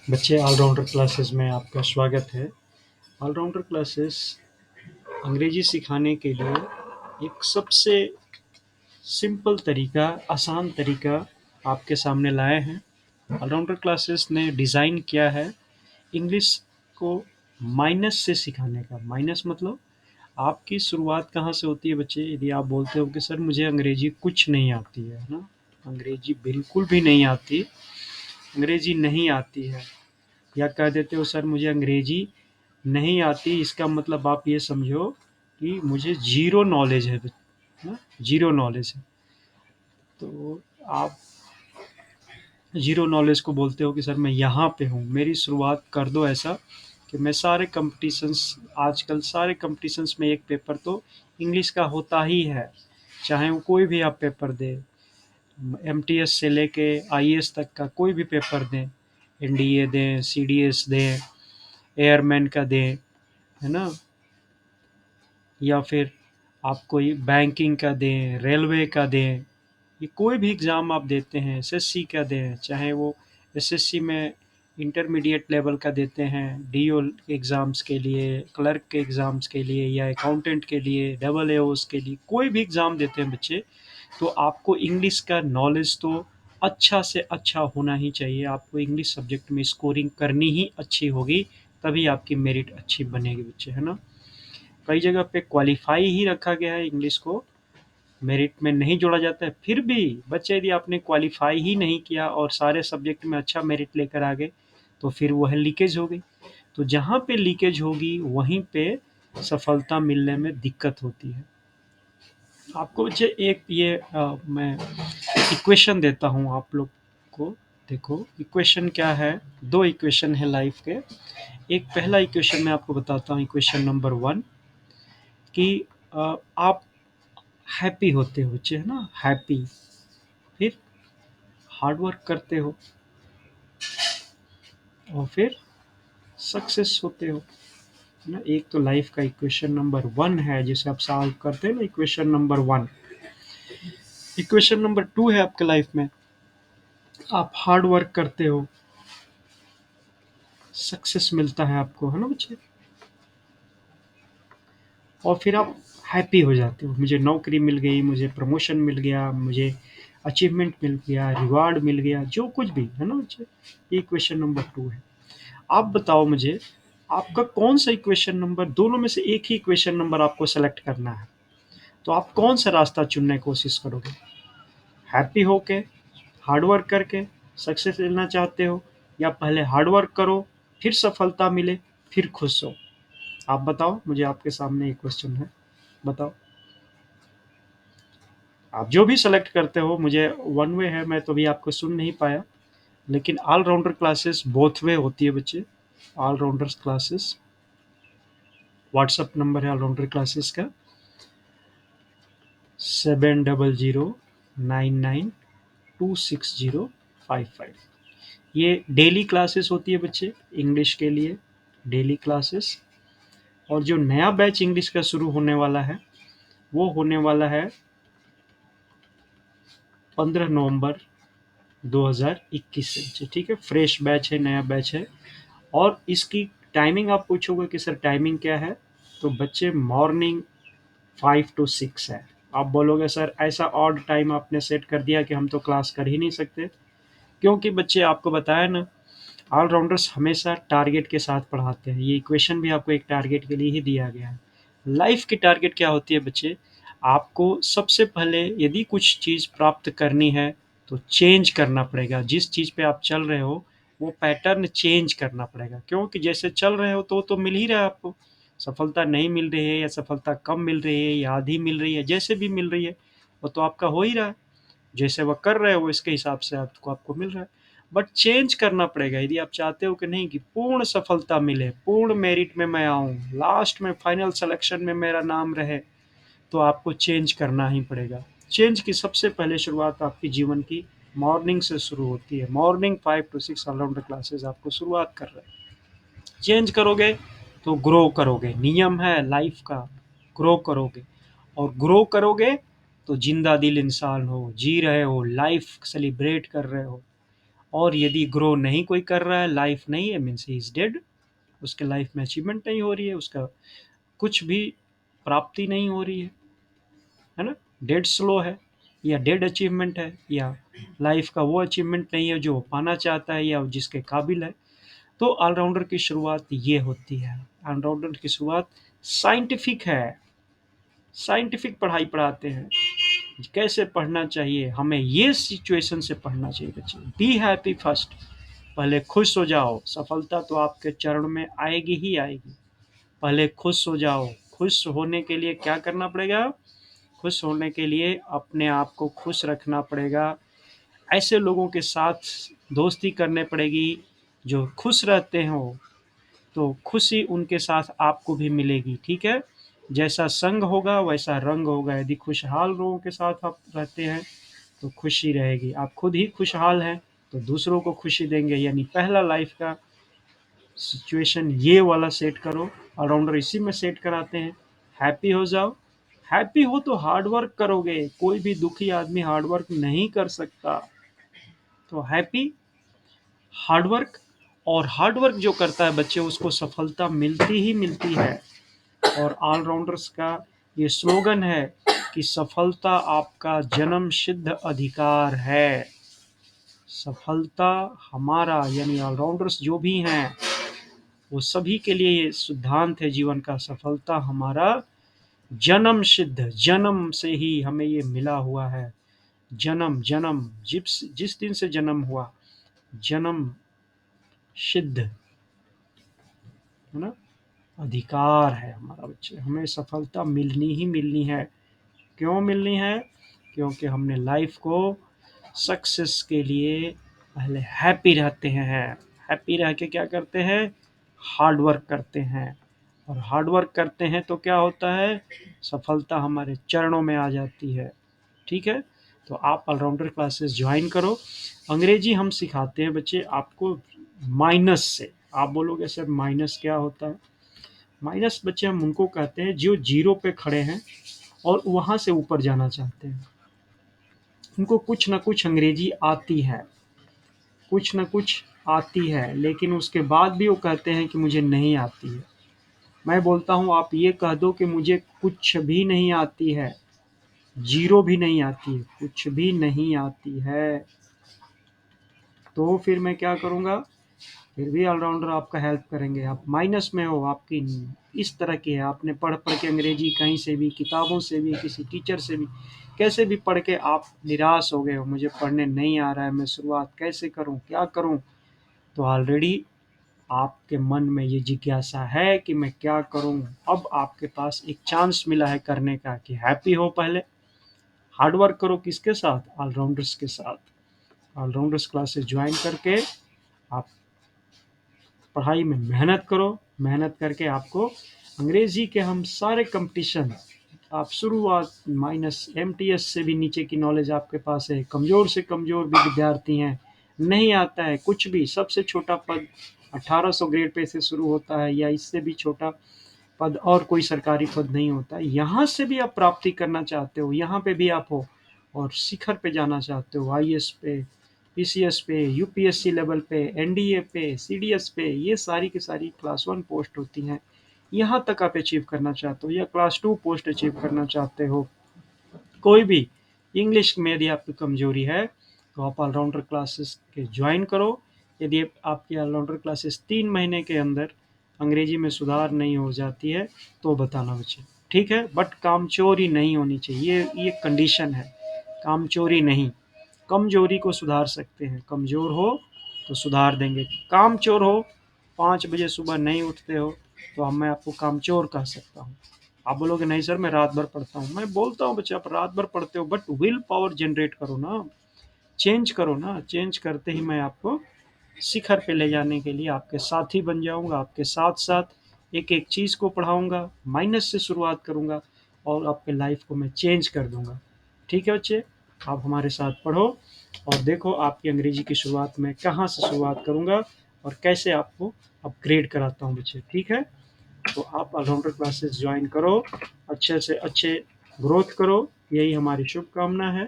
बच्चे allrounder classes में आपका स्वागत है। ऑलराउंडर क्लासेस अंग्रेजी सिखाने के लिए एक सबसे सिंपल तरीका, आसान तरीका आपके सामने लाए हैं। ऑलराउंडर क्लासेस ने डिज़ाइन किया है इंग्लिश को माइनस से सिखाने का। माइनस मतलब आपकी शुरुआत कहाँ से होती है बच्चे? यदि आप बोलते हो कि सर मुझे अंग्रेजी कुछ नहीं आती है ना, अंग्रेजी बिल्कुल भी नहीं आती, अंग्रेजी नहीं आती है, या कह देते हो सर मुझे अंग्रेजी नहीं आती, इसका मतलब आप ये समझो कि मुझे ज़ीरो नॉलेज है ना, ज़ीरो नॉलेज है। तो आप ज़ीरो नॉलेज को बोलते हो कि सर मैं यहाँ पे हूँ, मेरी शुरुआत कर दो ऐसा कि मैं सारे कॉम्पिटिशन्स, आजकल सारे कॉम्पिटिशन्स में एक पेपर तो इंग्लिश का होता ही है, चाहे वो कोई भी आप पेपर दें, एमटीएस से लेके आईएएस तक का कोई भी पेपर दें, एनडीए दें, सीडीएस दें, एयरमैन का दें, है ना, या फिर आप कोई बैंकिंग का दें, रेलवे का दें, ये कोई भी एग्ज़ाम आप देते हैं, एसएससी का दें, चाहे वो एसएससी में इंटरमीडिएट लेवल का देते हैं, डीओ एग्ज़ाम्स के लिए, क्लर्क के एग्ज़ाम्स के लिए, या अकाउंटेंट के लिए, डबल एओस के लिए, कोई भी एग्ज़ाम देते हैं बच्चे, तो आपको इंग्लिश का नॉलेज तो अच्छा से अच्छा होना ही चाहिए। आपको इंग्लिश सब्जेक्ट में स्कोरिंग करनी ही अच्छी होगी, तभी आपकी मेरिट अच्छी बनेगी बच्चे, है ना। कई जगह पे क्वालिफाई ही रखा गया है, इंग्लिश को मेरिट में नहीं जोड़ा जाता है, फिर भी बच्चे यदि आपने क्वालिफाई ही नहीं किया और सारे सब्जेक्ट में अच्छा मेरिट लेकर आ गए, तो फिर वह लीकेज हो गई। तो जहाँ पे लीकेज होगी वहीं पे सफलता मिलने में दिक्कत होती है। आपको बच्चे एक ये मैं इक्वेशन देता हूँ आप लोग को। देखो इक्वेशन क्या है, दो इक्वेशन है लाइफ के। एक पहला इक्वेशन मैं आपको बताता हूँ, इक्वेशन नंबर 1, कि आप हैप्पी होते हो बच्चे, है ना, हैप्पी, फिर हार्ड वर्क करते हो, और फिर सक्सेस होते हो, है ना। एक तो लाइफ का इक्वेशन नंबर 1 है जिसे आप सॉल्व करते हो ना, इक्वेशन नंबर 1। इक्वेशन नंबर 2 है आपके लाइफ में, आप हार्ड वर्क करते हो, सक्सेस मिलता है आपको, है ना बच्चे, और फिर आप हैप्पी हो जाते हो, मुझे नौकरी मिल गई, मुझे प्रमोशन मिल गया, मुझे अचीवमेंट मिल गया, रिवार्ड मिल गया, जो कुछ भी, है ना बच्चे। ये इक्वेशन नंबर 2 है। आप बताओ मुझे, आपका कौन सा इक्वेशन नंबर, दोनों में से एक ही इक्वेशन नंबर आपको सेलेक्ट करना है, तो आप कौन सा रास्ता चुनने की कोशिश करोगे? हैप्पी होके, हार्ड वर्क करके सक्सेस लेना चाहते हो, या पहले हार्ड वर्क करो, फिर सफलता मिले, फिर खुश हो? आप बताओ मुझे, आपके सामने एक क्वेश्चन है, बताओ। आप जो भी सेलेक्ट करते हो, मुझे वन वे है, मैं तो अभी आपको सुन नहीं पाया, लेकिन ऑलराउंडर क्लासेस बोथ वे होती है बच्चे। ऑलराउंडर्स क्लासेस, व्हाट्सअप नंबर है ऑलराउंडर क्लासेस का 700099926055। ये डेली क्लासेस होती है बच्चे, इंग्लिश के लिए डेली क्लासेस। और जो नया बैच इंग्लिश का शुरू होने वाला है, वो होने वाला है 15 नवंबर 2021 से बच्चे, ठीक है। फ्रेश बैच है, नया बैच है। और इसकी टाइमिंग आप पूछोगे कि सर टाइमिंग क्या है, तो बच्चे मॉर्निंग 5 to 6 है। आप बोलोगे सर ऐसा ऑड टाइम आपने सेट कर दिया कि हम तो क्लास कर ही नहीं सकते, क्योंकि बच्चे आपको बताया ना, ऑलराउंडर्स हमेशा टारगेट के साथ पढ़ाते हैं। ये इक्वेशन भी आपको एक टारगेट के लिए ही दिया गया है। लाइफ की टारगेट क्या होती है बच्चे? आपको सबसे पहले यदि कुछ चीज़ प्राप्त करनी है, तो चेंज करना पड़ेगा। जिस चीज़ पे आप चल रहे हो, वो पैटर्न चेंज करना पड़ेगा, क्योंकि जैसे चल रहे हो तो मिल ही रहा है आपको। सफलता नहीं मिल रही है, या सफलता कम मिल रही है, या आधी मिल रही है, जैसे भी मिल रही है, वो तो आपका हो ही रहा है। जैसे वो कर रहे हो इसके हिसाब से आपको मिल रहा है। बट चेंज करना पड़ेगा यदि आप चाहते हो कि नहीं, कि पूर्ण सफलता मिले, पूर्ण मेरिट में मैं आऊँ, लास्ट में फाइनल सिलेक्शन में मेरा नाम रहे, तो आपको चेंज करना ही पड़ेगा। चेंज की सबसे पहले शुरुआत आपकी जीवन की मॉर्निंग से शुरू होती है। मॉर्निंग 5 to 6 ऑलराउंडर क्लासेस आपको शुरुआत कर रहे हैं। चेंज करोगे तो ग्रो करोगे, नियम है लाइफ का, ग्रो करोगे। और ग्रो करोगे तो जिंदा दिल इंसान हो, जी रहे हो, लाइफ सेलिब्रेट कर रहे हो। और यदि ग्रो नहीं कोई कर रहा है, लाइफ नहीं है, मीन्स ही इज डेड, उसके लाइफ में अचीवमेंट नहीं हो रही है, उसका कुछ भी प्राप्ति नहीं हो रही है ना, डेड स्लो है या डेड अचीवमेंट है, या लाइफ का वो अचीवमेंट नहीं है जो वो पाना चाहता है या जिसके काबिल है। तो ऑलराउंडर की शुरुआत ये होती है। ऑलराउंडर की शुरुआत साइंटिफिक है, साइंटिफिक पढ़ाई पढ़ाते हैं, कैसे पढ़ना चाहिए हमें, ये सिचुएशन से पढ़ना चाहिए बच्चे। बी हैप्पी फर्स्ट, पहले खुश हो जाओ, सफलता तो आपके चरण में आएगी ही आएगी। पहले खुश हो जाओ। खुश होने के लिए क्या करना पड़ेगा? खुश होने के लिए अपने आप को खुश रखना पड़ेगा, ऐसे लोगों के साथ दोस्ती करने पड़ेगी जो खुश रहते हो, तो खुशी उनके साथ आपको भी मिलेगी। ठीक है, जैसा संग होगा वैसा रंग होगा। यदि खुशहाल लोगों के साथ आप रहते हैं तो खुशी रहेगी। आप खुद ही खुशहाल हैं तो दूसरों को खुशी देंगे। यानी पहला लाइफ का सिचुएशन ये वाला सेट करो। ऑलराउंडर इसी में सेट कराते हैं, हैप्पी हो जाओ। हैप्पी हो तो हार्ड वर्क करोगे, कोई भी दुखी आदमी हार्ड वर्क नहीं कर सकता। तो हैप्पी, हार्ड वर्क, और हार्ड वर्क जो करता है बच्चे उसको सफलता मिलती ही मिलती है। और ऑलराउंडर्स का ये स्लोगन है कि सफलता आपका जन्म सिद्ध अधिकार है। सफलता हमारा, यानी ऑलराउंडर्स जो भी हैं वो सभी के लिए ये सिद्धांत है जीवन का, सफलता हमारा जन्म सिद्ध, जन्म से ही हमें ये मिला हुआ है। जन्म जन्म जिस जिस दिन से जन्म हुआ, जन्म सिद्ध, है ना, अधिकार है हमारा बच्चे। हमें सफलता मिलनी ही मिलनी है। क्यों मिलनी है? क्योंकि हमने लाइफ को सक्सेस के लिए पहले हैप्पी रहते हैं। हैप्पी रह के क्या करते हैं? हार्ड वर्क करते हैं। और हार्ड वर्क करते हैं तो क्या होता है? सफलता हमारे चरणों में आ जाती है। ठीक है, तो आप ऑलराउंडर क्लासेस ज्वाइन करो। अंग्रेजी हम सिखाते हैं बच्चे आपको माइनस से। आप बोलोगे सर माइनस क्या होता है? माइनस बच्चे हम उनको कहते हैं जो जीरो पे खड़े हैं और वहां से ऊपर जाना चाहते हैं। उनको कुछ ना कुछ अंग्रेजी आती है, कुछ ना कुछ आती है, लेकिन उसके बाद भी वो कहते हैं कि मुझे नहीं आती है। मैं बोलता हूँ आप ये कह दो कि मुझे कुछ भी नहीं आती है, जीरो भी नहीं आती है, कुछ भी नहीं आती है, तो फिर मैं क्या करूँगा? फिर भी ऑलराउंडर आपका हेल्प करेंगे। आप माइनस में हो, आपकी इस तरह की है, आपने पढ़ पढ़ के अंग्रेजी कहीं से भी, किताबों से भी, किसी टीचर से भी, कैसे भी पढ़ के आप निराश हो गए हो, मुझे पढ़ने नहीं आ रहा है, मैं शुरुआत कैसे करूं, क्या करूं? तो ऑलरेडी आपके मन में ये जिज्ञासा है कि मैं क्या करूं। अब आपके पास एक चांस मिला है करने का कि हैप्पी हो, पहले हार्ड वर्क करो। किसके साथ? ऑलराउंडर्स के साथ। ऑलराउंडर्स क्लासेस ज्वाइन करके आप पढ़ाई में मेहनत करो। मेहनत करके आपको अंग्रेजी के हम सारे कंपटीशन, आप शुरुआत -MTS से भी नीचे की नॉलेज आपके पास है, कमज़ोर से कमज़ोर भी विद्यार्थी हैं, नहीं आता है कुछ भी, सबसे छोटा पद 1800 ग्रेड पे से शुरू होता है या इससे भी छोटा पद और कोई सरकारी पद नहीं होता है। यहाँ से भी आप प्राप्ति करना चाहते हो, यहाँ पे भी आप हो और शिखर पे जाना चाहते हो, IAS पे, PCS पे, UPSC लेवल पे, NDA पे, CDS पे, ये सारी की सारी क्लास 1 पोस्ट होती हैं। यहाँ तक आप अचीव करना चाहते हो या क्लास 2 पोस्ट अचीव करना चाहते हो, कोई भी, इंग्लिश में यदि आपकी कमजोरी है तो आप ऑलराउंडर क्लासेस के ज्वाइन करो। यदि आपकी ऑलराउंडर क्लासेस 3 महीने के अंदर अंग्रेजी में सुधार नहीं हो जाती है तो बताना बच्चे, ठीक है? बट कामचोरी नहीं होनी चाहिए, ये कंडीशन है, कामचोरी नहीं। कमजोरी को सुधार सकते हैं, कमजोर हो तो सुधार देंगे। कामचोर हो, 5 बजे सुबह नहीं उठते हो, तो अब मैं आपको कामचोर कह सकता हूँ। आप बोलोगे नहीं सर मैं रात भर पढ़ता हूँ, मैं बोलता हूँ बच्चे आप रात भर पढ़ते हो बट विल पावर जनरेट करो ना, चेंज करो ना। चेंज करते ही मैं आपको शिखर पे ले जाने के लिए आपके साथी बन जाऊंगा, आपके साथ साथ एक एक चीज़ को पढ़ाऊंगा, माइनस से शुरुआत करूंगा और आपके लाइफ को मैं चेंज कर दूंगा। ठीक है बच्चे, आप हमारे साथ पढ़ो और देखो आपकी अंग्रेजी की शुरुआत में कहाँ से शुरुआत करूंगा और कैसे आपको अपग्रेड कराता हूँ बच्चे। ठीक है, तो आप ऑलराउंडर क्लासेस ज्वाइन करो, अच्छे से अच्छे ग्रोथ करो, यही हमारी शुभकामना है।